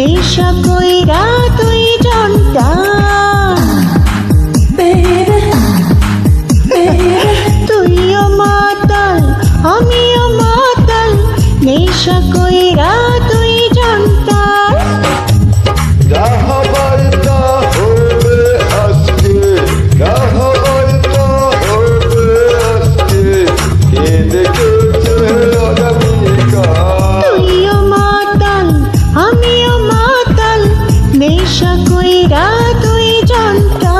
নেশা কইরা তুই জনটা তুইও মাতাল আমিও মাতাল নেশা কইরা তুই জনটা তুইও মাতাল আমিও মাতাল নেশা কইরা তুই জনটা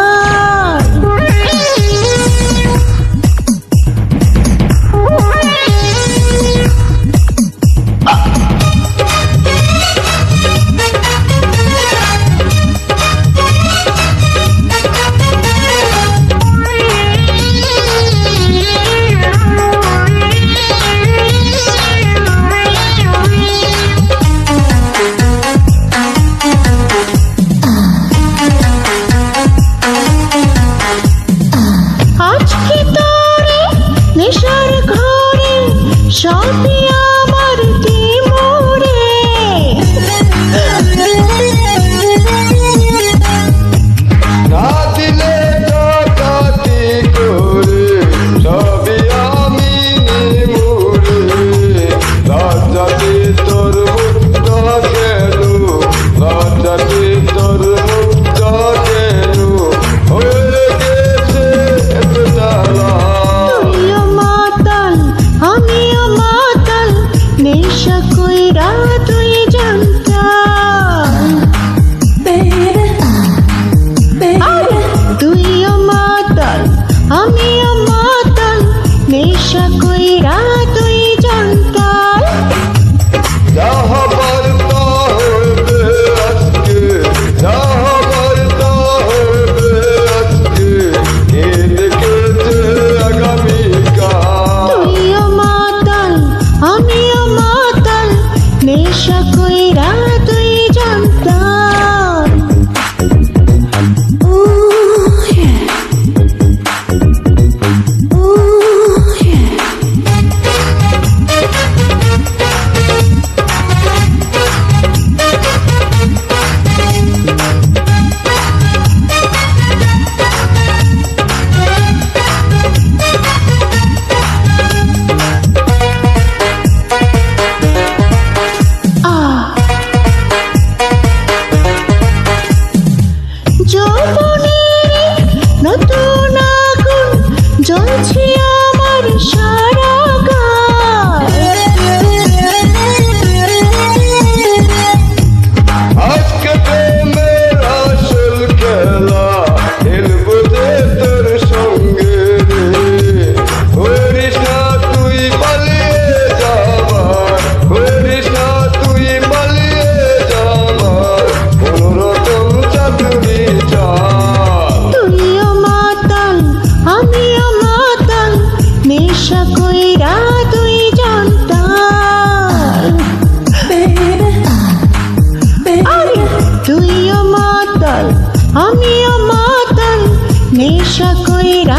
আজকে তোরে নেশার ঘরে সবই আমার জীবনে না দিলে ডাকাতি করে সবই আমি নিমুরে লজ্জাতে তোর মুক্তা কেন লজ্জাতে তোর মুক্তা কেন হয়ে গেছে জ্বালা তুইও মাতাল আমিও মাতাল নেশা কইরা তুই জানতা তুইও মাতাল আমিও মাতাল নেশা কইরা তুই জানতা যাহা বার্তা হইবে আজকে যাহা বার্তা হইবে আজকে কে দেখেছে আগামীকাল তুইও মাতাল আমিও মাতাল নেশা কইরা তুই জানতা যৌবনের নতুন আগুন জ্বলছে আমার সারা গায়ে আজকে প্রেমের আসল খেলা খেলবো যে তোর সঙ্গে রে হরিস না তুই পালিয়ে যাবার হরিস না তুই পালিয়ে যাবার কোনরকম চাকরি চাল তুইও মাতাল আমিও মাতাল নেশা কইরা তুই জানতা তুইও মাতাল আমিও মাতাল নেশা কইরা